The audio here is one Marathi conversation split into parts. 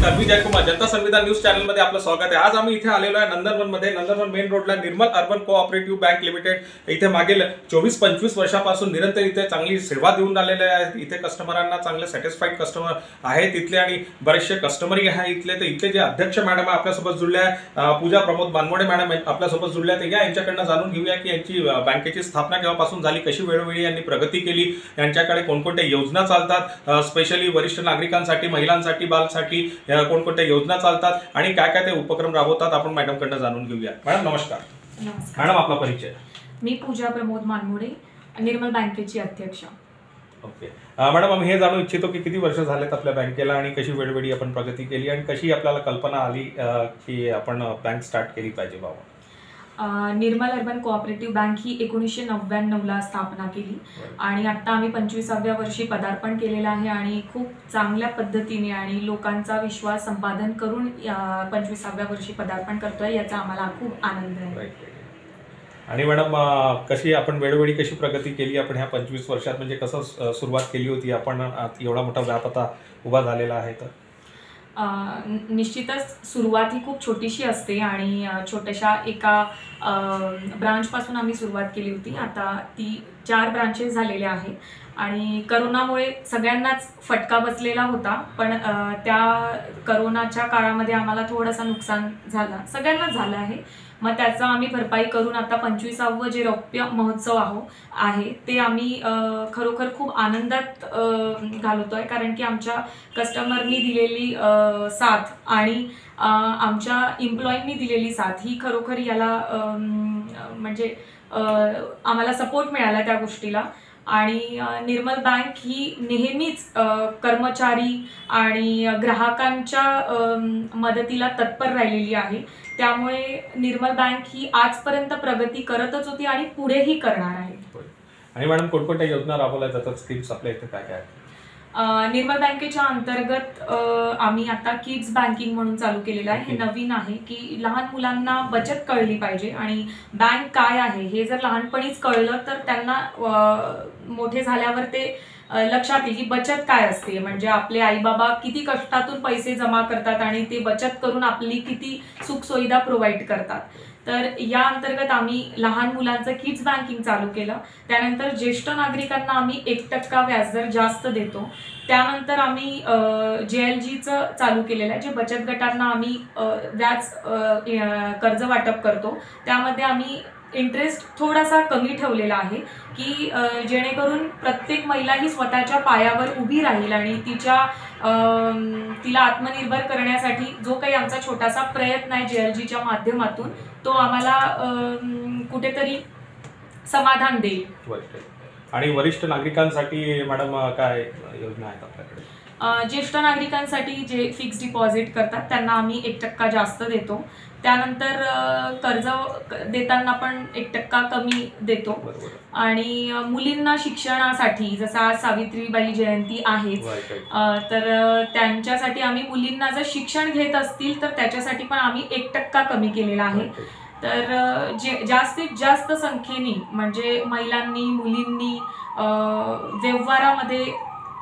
नमस्कार, मी जयकुमार, जनता संविधान न्यूज चॅनल मध्ये आपलं स्वागत आहे। आज आम्ही इथे आलेलो आहे नंदनवन मध्ये। नंदनवन मेन रोडला निर्मल अर्बन कोऑपरेटिव्ह बँक लिमिटेड इथे मागील 24-25 वर्षापासून निरंतर इथे चांगली सेवा देऊन आलेले आहेत। इथे कस्टमरांना चांगले सॅटिस्फाईड कस्टमर आहेत इथले आणि बरेचसे कस्टमरही आहे इथले। तर इथले जे अध्यक्ष मॅडम आपल्यासोबत जुळले आहे, पूजा प्रमोद बानमोडे मॅडम आपल्यासोबत जुळले आहेत। यांच्याकडनं जाणून घेऊया की यांची बँकेची स्थापना केव्हापासून झाली, कशी वेळोवेळी यांनी प्रगती केली, यांच्याकडे कोणकोणत्या योजना चालतात, स्पेशली वरिष्ठ नागरिकांसाठी, महिलांसाठी, बालसाठी कोणकोणत्या योजना चालतात आणि काय काय ते उपक्रम राबवतात, आपण मॅडम कडनं जाणून घेऊया। मॅडम नमस्कार। नमस्कार मॅडम, आपला परिचय। मी पूजा प्रमोद बानमोडे, निर्मल बँकेची अध्यक्ष। ओके मॅडम, आम्ही हे जाणू इच्छितो की किती वर्ष झालेत आपल्या बँकेला आणि कशी वेळोवेळी आपण प्रगती केली आणि कशी आपल्याला कल्पना आली की आपण बँक स्टार्ट केली पाहिजे बाबा। निर्मल अर्बन कोऑपरेटिव्ह बँक ही 1999ला स्थापना केली आणि आता आम्ही 25व्या वर्षी पदार्पण केलेलं आहे आणि खूप चांगल्या पद्धतीने आणि लोकांचा विश्वास संपादन करून 25व्या वर्षी पदार्पण करतोय, याचा आम्हाला खूप आनंद आहे। आणि मॅडम, कशी आपण वेळोवेळी कशी प्रगती केली आपण ह्या 25 वर्षात, म्हणजे कसं सुरुवात केली होती आपण, एवढा मोठा व्याप आता उभा झालेला आहे तर? निश्चितच सुरुवात ही खूप छोटीशी असते आणि छोट्याशा एका ब्रांचपासून आम्ही सुरुवात केली होती। आता ती 4 ब्रांचेस झालेल्या आहेत आणि करोनामुळे सगळ्यांनाच फटका बसलेला होता, पण त्या करोनाच्या काळामध्ये आम्हाला थोडासा नुकसान झाला, सगळ्यांनाच झालं आहे। मग त्याचा आम्ही भरपाई करून आता 25वा जे रौप्य महोत्सव आहे ते आम्ही खरोखर खूप आनंदात घालवतोय, कारण की आमच्या कस्टमरनी दिलेली साथ आणि आमच्या एम्प्लॉईंनी दिलेली साथ ही खरोखर याला म्हणजे आम्हाला सपोर्ट मिळाला त्या गोष्टीला। आणि निर्मल बँक ही नेहमीच कर्मचारी आणि ग्राहकांच्या मदतीला तत्पर राहिलेली आहे, त्यामुळे निर्मल बँक ही आजपर्यंत प्रगती करतच होती आणि पुढेही करणार आहे। आणि मॅडम, कोणकोणत्या योजना राबवल्या जातात, स्कीम्स आपल्या इथे काय काय? निर्मल बँकेच्या अंतर्गत आम्ही आता किड्स बँकिंग म्हणून चालू केलेलं आहे। हे नवीन आहे की लहान मुलांना बचत कळली पाहिजे आणि बँक काय आहे हे जर लहानपणीच कळलं तर त्यांना मोठे झाल्यावर ते लक्षात येईल की बचत काय असते, म्हणजे आपले आई बाबा किती कष्टातून पैसे जमा करतात आणि ते बचत करून आपली किती सुखसुविधा प्रोव्हाइड करतात। तर या अंतर्गत आम्ही लहान मुलांचं किड्स बँकिंग चालू केलं। त्यानंतर ज्येष्ठ नागरिकांना आम्ही 1% व्याजदर जास्त देतो। त्यानंतर आम्ही JLGचं चालू केलेलं आहे, जे बचत गटांना आम्ही व्याज कर्ज वाटप करतो, त्यामध्ये आम्ही इंटरेस्ट थोडासा कमी ठेवलेला आहे की जेणेकरून प्रत्येक महिला ही स्वतःच्या पायावर उभी राहील आणि तिला आत्मनिर्भर करण्यासाठी जो काही आमचा छोटासा प्रयत्न आहे JLGच्या माध्यमातून, तो आम्हाला कुठेतरी समाधान देईल। आणि वरिष्ठ नागरिकांसाठी मॅडम काय योजना आहेत आपल्याकडे? ज्येष्ठ नागरिकांसाठी जे फिक्स डिपॉझिट करतात त्यांना आम्ही 1% जास्त देतो। त्यानंतर कर्ज देताना पण 1% कमी देतो। आणि मुलींना शिक्षणासाठी, जसं आज सावित्रीबाई जयंती आहे, तर त्यांच्यासाठी आम्ही मुलींना जर शिक्षण घेत असतील तर त्याच्यासाठी पण आम्ही 1% कमी केलेला आहे। तर जास्तीत जास्त संख्येने म्हणजे महिलांनी, मुलींनी व्यवहारामध्ये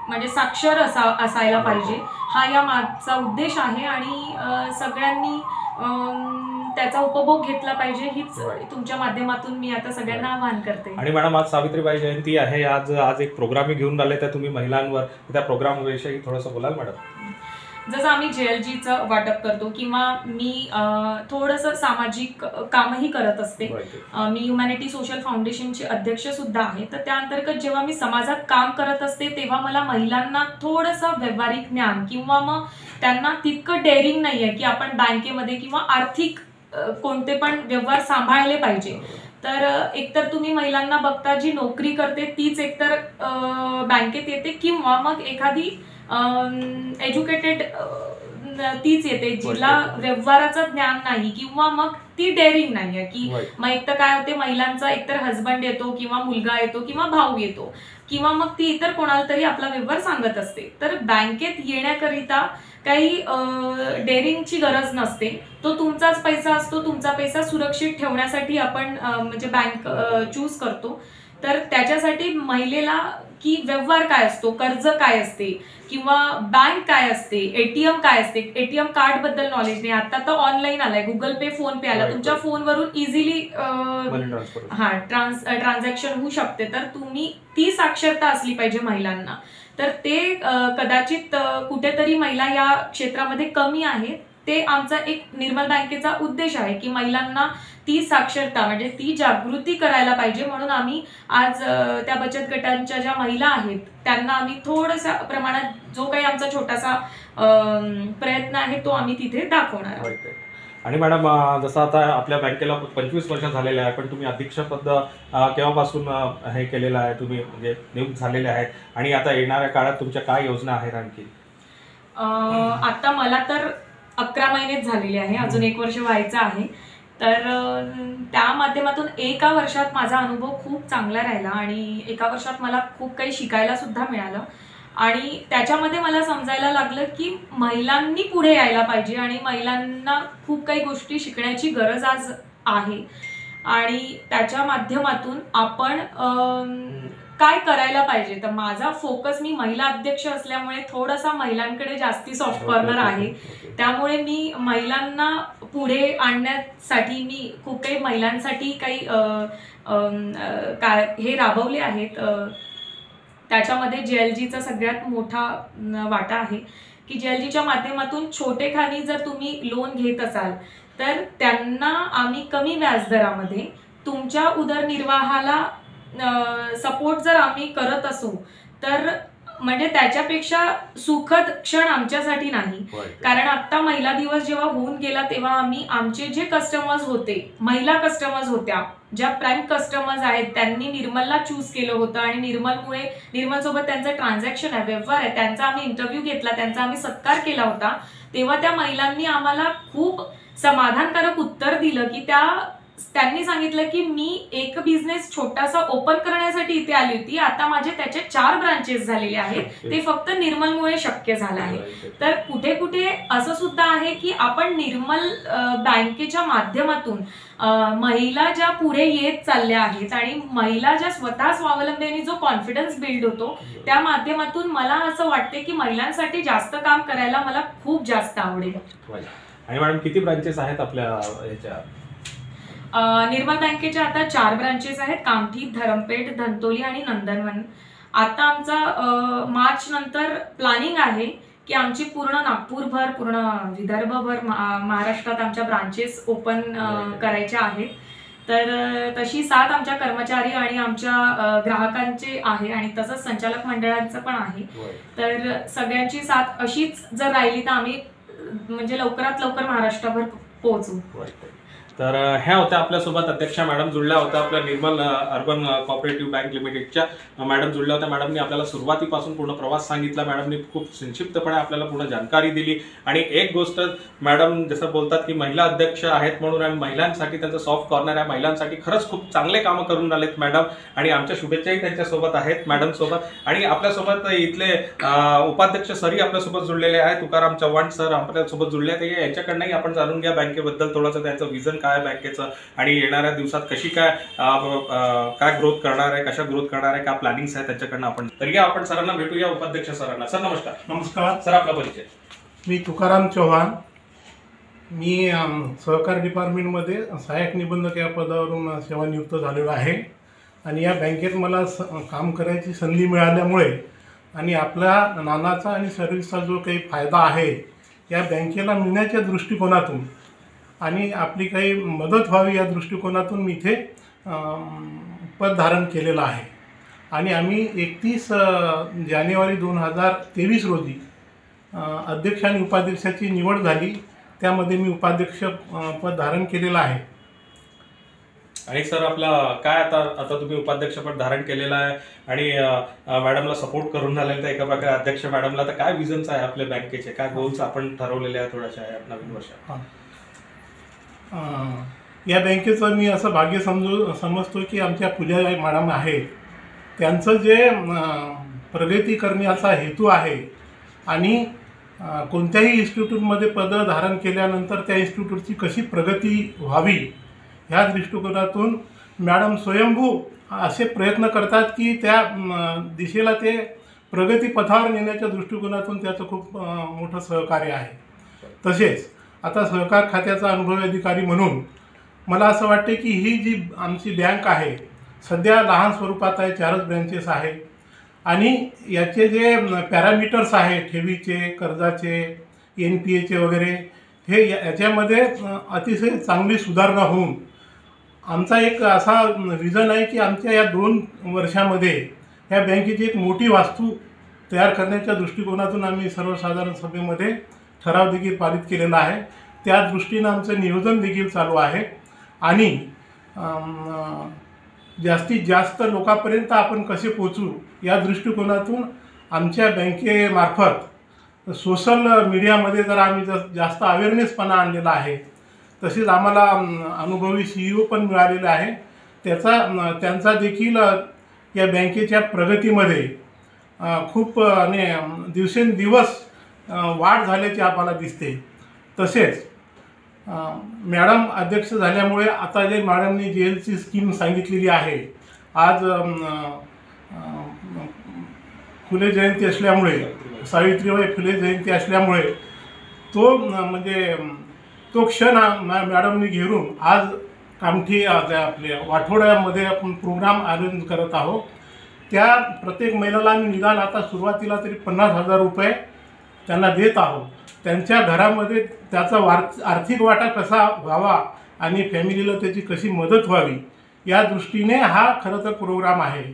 म्हणजे साक्षर असायला पाहिजे, हा या मागचा उद्देश आहे आणि सगळ्यांनी त्याचा उपभोग घेतला पाहिजे, हीच तुमच्या माध्यमातून मी आता सगळ्यांना आवाहन करते। आणि मॅडम, आज सावित्रीबाई जयंती आहे, आज एक प्रोग्राम घेऊन आले त्या तुम्ही महिलांवर, त्या प्रोग्राम विषयी थोडंसं बोलाल मॅडम? जसं आम्ही JLGचं वाटप करतो किंवा मी थोडंसं सामाजिक कामही करत असते, मी ह्युमॅनिटी सोशल फाउंडेशनची अध्यक्ष सुद्धा आहे। तर त्या अंतर्गत जेव्हा मी समाजात काम करत असते तेव्हा मला महिलांना थोडंसं व्यावहारिक ज्ञान किंवा मग त्यांना तितकं डेअरिंग नाहीये की आपण बँकेमध्ये किंवा आर्थिक कोणते पण व्यवहार सांभाळले पाहिजे। तर एकतर तुम्ही महिलांना बघता जी नोकरी करते तीच एकतर बँकेत येते किंवा मग एखादी एज्युकेटेड तीच येते जिला व्यवहाराचं ज्ञान नाही किंवा मग ती डेअरिंग नाहीये की मग एकतर काय होते, महिलांचा एकतर हजबंड येतो किंवा मुलगा येतो किंवा भाऊ येतो किंवा मग ती इतर कोणाला तरी आपला व्यवहार सांगत असते। तर बँकेत येण्याकरिता काही डेअरिंगची गरज नसते, तो तुमचाच पैसा असतो, तुमचा पैसा सुरक्षित ठेवण्यासाठी आपण म्हणजे बँक चूज करतो। तर त्याच्यासाठी महिलेला की व्यवहार काय असतो, कर्ज काय असते किंवा बँक काय असते, एटीएम काय असते. एटीएम कार्ड बद्दल नॉलेज नाही. आता तर ऑनलाईन आलाय, गुगल पे, फोन पे आला, तुमच्या फोनवरून इझिली ट्रान्झॅक्शन होऊ शकते. तर तुम्ही ती साक्षरता असली पाहिजे महिलांना. तर ते कदाचित कुठेतरी महिला या क्षेत्रामध्ये कमी आहेत. ते आमचा एक निर्मल बँकेचा उद्देश आहे की महिलांना ती साक्षरता म्हणजे ती जागृती करायला पाहिजे. म्हणून आम्ही आज त्या बचत गटांच्या ज्या महिला आहेत त्यांना आम्ही थोड्याशा प्रमाणात जो काही आमचा छोटासा प्रयत्न आहे तो आम्ही तिथे दाखवणार आहोत. आणि मॅडम, जसं आता आपल्या बँकेला 25 वर्ष झालेले आहे, पण तुम्ही अध्यक्षपद केव्हापासून हे केलेलं आहे, तुम्ही म्हणजे नियुक्त झालेले आहेत, आणि आता येणाऱ्या काळात तुमच्या काय योजना आहेत आणखी? आता मला तर 11 महिनेच झालेले आहे, अजून 1 वर्ष व्हायचं आहे. तर त्या माध्यमातून एका वर्षात माझा अनुभव खूप चांगला राहिला आणि एका वर्षात मला खूप काही शिकायला सुद्धा मिळालं. आणि त्याच्यामध्ये मला समजायला लागलं की महिलांनी पुढे यायला पाहिजे आणि महिलांना खूप काही गोष्टी शिकण्याची गरज आज आहे. आणि त्याच्या माध्यमातून आपण काय करायला पाहिजे. तर माझा फोकस, मी महिला अध्यक्ष असल्यामुळे थोडासा महिलांकडे जास्ती सॉफ्ट कॉर्नर आहे. त्यामुळे मी महिलांना पुढे आणण्यासाठी मी खूप काही महिलांसाठी काही हे राबवले आहेत. त्याच्यामध्ये JLGचा सगळ्यात मोठा वाटा आहे की JLGच्या माध्यमातून छोटेखानी जर तुम्ही लोन घेत असाल तर त्यांना आम्ही कमी व्याजदरामध्ये तुमच्या उदरनिर्वाहाला सपोर्ट जर आम्ही करत असू तर म्हणजे त्याच्यापेक्षा सुखद क्षण आमच्यासाठी नाही. कारण आता महिला दिवस जेव्हा होऊन गेला तेव्हा आम्ही आमचे जे कस्टमर्स होते, महिला कस्टमर्स होत्या, ज्या प्राईम कस्टमर्स आहेत, त्यांनी निर्मलला चूज केलं होतं आणि निर्मल सोबत त्यांचं ट्रान्झॅक्शन आहे, व्यवहार आहे, त्यांचा आम्ही इंटरव्ह्यू घेतला, त्यांचा आम्ही सत्कार केला होता. तेव्हा त्या महिलांनी आम्हाला खूप समाधानकारक उत्तर दिलं की त्यांनी सांगितलं की मी एक बिझनेस छोटासा ओपन करण्यासाठी इथे आली होती, आता माझे त्याचे 4 ब्रांचेस झालेले आहेत, ते फक्त निर्मलमुळे शक्य झालं आहे. तर कुठे कुठे असं सुद्धा आहे की आपण निर्मल बँकेच्या माध्यमातून महिला ज्या पुढे येत चालल्या आहेत आणि महिला ज्या स्वतः स्वावलंबीने जो कॉन्फिडन्स बिल्ड होतो, त्या माध्यमातून मला असं वाटते की महिलांसाठी जास्त काम करायला मला खूप जास्त आवडेल. आणि मॅडम, किती ब्रांचेस आहेत आपल्या ह्याच्या? निर्मल बँकेच्या आता 4 ब्रांचेस आहेत, कामठी, धरमपेठ, धंतोली आणि नंदनवन. आता आमचा मार्च नंतर प्लॅनिंग आहे की आमची पूर्ण नागपूरभर, पूर्ण विदर्भभर, महाराष्ट्रात आमच्या ब्रांचेस ओपन करायच्या आहेत. तर तशी 7 आमच्या कर्मचारी आणि आमच्या ग्राहकांचे आहे आणि तसंच संचालक मंडळांचं पण आहे. तर सगळ्यांची 7 अशीच जर राहिली तर आम्ही म्हणजे लवकरात लवकर महाराष्ट्रभर पोहोचू. तर ह्या होत्या आपल्यासोबत अध्यक्षा मॅडम जुळल्या होत्या, आपल्या निर्मल अर्बन कोऑपरेटिव्ह बँक लिमिटेडच्या मॅडम जुळल्या होत्या. मॅडमनी आपल्याला सुरुवातीपासून पूर्ण प्रवास सांगितला. मॅडमनी खूप संक्षिप्तपणे आपल्याला पूर्ण जानकारी दिली. आणि एक गोष्ट, मॅडम जसं बोलतात की महिला अध्यक्ष आहेत म्हणून आणि महिलांसाठी त्यांचं सॉफ्ट कॉर्नर आहे, महिलांसाठी खरंच खूप चांगले कामं करून राहिलेत मॅडम. आणि आमच्या शुभेच्छाही त्यांच्यासोबत आहेत मॅडम सोबत. आणि आपल्यासोबत इथले उपाध्यक्ष सरही आपल्यासोबत जुळलेले आहेत, तुकाराम चव्हाण सर आपल्यासोबत जुळले आहेत. यांच्याकडनंही आपण जाणून घ्या बँकेबद्दल थोडंसं, त्यांचं विजन काय बँकेचं आणि येणाऱ्या दिवसात कशी काय ग्रोथ करणार आहे, कशा ग्रोथ करणार आहे, काय प्लॅनिंग्स आहे त्याच्याकडनं आपण. तर या आपण सरांना भेटूया, उपाध्यक्ष सरांना. सर नमस्कार. नमस्कार सर, आपला परिचय. मी तुकाराम चव्हाण. मी सहकार डिपार्टमेंटमध्ये सहाय्यक निबंधक या पदावरून सेवानियुक्त झालेलो आहे. आणि या बँकेत मला काम करायची संधी मिळाल्यामुळे आणि आपल्या नानाचा आणि सर्व्हिसचा जो काही फायदा आहे या बँकेला मिळण्याच्या दृष्टिकोनातून आणि आपली काही मदत व्हावी या दृष्टिकोनातून मी इथे पद धारण केलेलं आहे. आणि आम्ही 31 जानेवारी 2023 रोजी अध्यक्ष आणि उपाध्यक्षाची निवड झाली. त्यामध्ये मी उपाध्यक्ष पद धारण केलेलं आहे. आणि सर, आपला काय आता तुम्ही उपाध्यक्षपद धारण केलेलं आहे आणि मॅडमला सपोर्ट करून राहिलेलं तर एका प्रकारे अध्यक्ष मॅडमला, तर काय विजन्स आहे आपल्या बँकेचे, काय गोल्स आपण ठरवलेले आहे थोड्याशा नवीन वर्षात? या बँकेचं मी असं भाग्य समजतो की आमच्या पूजा मॅडम आहेत, त्यांचं जे प्रगती करण्याचा हेतू आहे आणि कोणत्याही इन्स्टिट्यूटमध्ये पद धारण केल्यानंतर त्या इन्स्टिट्यूटची कशी प्रगती व्हावी ह्या दृष्टिकोनातून मॅडम स्वयंभू असे प्रयत्न करतात की त्या दिशेला ते प्रगती पथावर नेण्याच्या दृष्टिकोनातून त्याचं खूप मोठं सहकार्य आहे। तसेच आता सहकार खात्याचा अनुभवी अधिकारी म्हणून मला असं वाटते की ही जी आमची बँक आहे सध्या लहान स्वरूपात आहे, 4च ब्रँचेस आहे आणि याचे जे पॅरामीटर्स आहे ठेवीचे, कर्जाचे, NPAचे वगैरे हे याच्यामध्ये अतिशय चांगली सुधारणा होऊन आमचा एक असा विजन आहे की आमच्या या 2 वर्षामध्ये या बँकेची एक मोठी वास्तू तयार करण्याच्या दृष्टिकोनातून आम्ही सर्वसाधारण सभेमध्ये ठराव देखील पारित केलेला आहे। त्या दृष्टीनं आमचं नियोजन देखील चालू आहे आणि जास्तीत जास्त लोकांपर्यंत आपण कसे पोहोचू या दृष्टिकोनातून आमच्या बँकेमार्फत सोशल मीडियामध्ये जर आम्ही जास्त अवेअरनेसपणा आणलेला आहे। तसेच आम्हाला अनुभवी CEO पण मिळालेले आहे, त्यांचा देखील या बँकेच्या प्रगतीमध्ये खूप दिवसेंदिवस वाढ झाल्याची आम्हाला दिसते। तसेच मॅडम अध्यक्ष झाल्यामुळे आता जे मॅडमनी जेलची स्कीम सांगितलेली आहे, आज फुले जयंती असल्यामुळे, सावित्रीबाई फुले जयंती असल्यामुळे तो क्षण मॅडमनी घेऊन आज कामठी आपल्या वाठोड्यामध्ये आपण प्रोग्राम आयोजन करत आहोत। त्या प्रत्येक महिलेला आम्ही निदान आता सुरुवातीला तरी 50,000 रुपये त्यांना देत आहोत। त्यांच्या घरामध्ये त्याचा आर्थिक वाटा कसा व्हावा आणि फॅमिलीला त्याची कशी मदत व्हावी या दृष्टीने हा खरं तर प्रोग्राम आहे।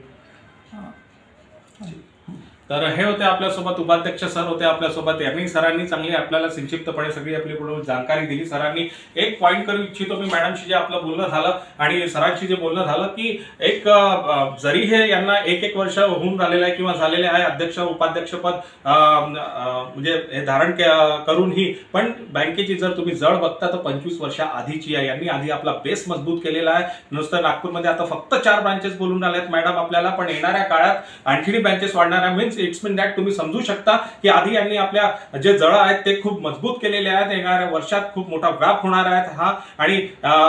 तर हे होते आपल्यासोबत उपाध्यक्ष सर होते आपल्यासोबत। यांनी सरांनी चांगली आपल्याला संक्षिप्तपणे सगळी आपली पूर्ण जानकारी दिली। सरांनी एक पॉईंट करू इच्छितो मी, मॅडमशी जे आपलं बोलणं झालं आणि सरांशी जे बोलणं झालं की एक जरी हे यांना 1-1 वर्ष होऊन राहिलेलं आहे किंवा झालेले आहे अध्यक्ष उपाध्यक्षपद म्हणजे हे धारण करूनही, पण बँकेची जर तुम्ही जळ बघता तर 25 वर्षा आधीची आहे। यांनी आधी आपला बेस मजबूत केलेला आहे। नुसतं नागपूरमध्ये आता फक्त 4 ब्रांचेस बोलून आल्यात मॅडम आपल्याला, पण येणाऱ्या काळात आणखी ब्रांचेस वाढणार आहे। मीन्स इट्स मीन दॅट तुम्ही समजू शकता की आधी यांनी आपल्या जे जळ आहेत ते खूप मजबूत केलेले आहेत। येणाऱ्या वर्षात खूप मोठा व्याप होणार आहे हा, आणि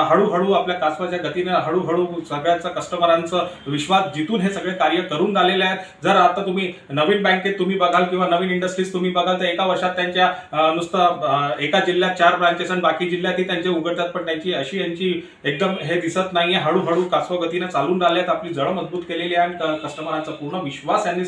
हळूहळू आपल्या कासवाच्या गतीने हळूहळू सगळ्यांचा कस्टमरांचा विश्वास जितून हे सगळे कार्य करून झालेले आहेत। जर आता तुम्ही नवीन बँकेत तुम्ही बघाल किंवा नवीन इंडस्ट्रीज तुम्ही बघाल तर एका वर्षात त्यांच्या नुसतं एका जिल्ह्यात 4 ब्रांचेस आणि बाकी जिल्ह्यातही त्यांचे उघडतात, पण त्यांची अशी यांची एकदम हे दिसत नाहीये। हळूहळू कासवा गतीने चालून राहिले आहेत, आपली जळ मजबूत केलेली आहे आणि कस्टमरांचा पूर्ण विश्वास यांनी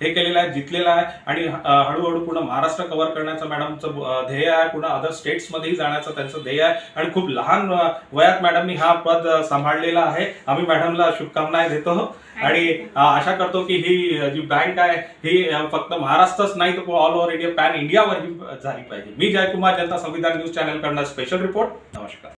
हे केलेला आहे, जितलेला आहे आणि हळूहळू पूर्ण महाराष्ट्र कव्हर करण्याचं मॅडमचं ध्येय आहे, पूर्ण अदर स्टेट्स मध्येही जाण्याचं त्यांचं ध्येय आहे आणि खूप लहान वयात मॅडमनी हा पद सांभाळलेला आहे। आम्ही मॅडमला शुभकामना देतो आणि आशा करतो की ही जी बँक आहे ही फक्त महाराष्ट्रच नाही तर ऑल ओव्हर इंडिया, पॅन इंडियावर ही झाली पाहिजे। मी जयकुमार, जनता संविधान न्यूज चॅनल कडून स्पेशल रिपोर्ट। नमस्कार।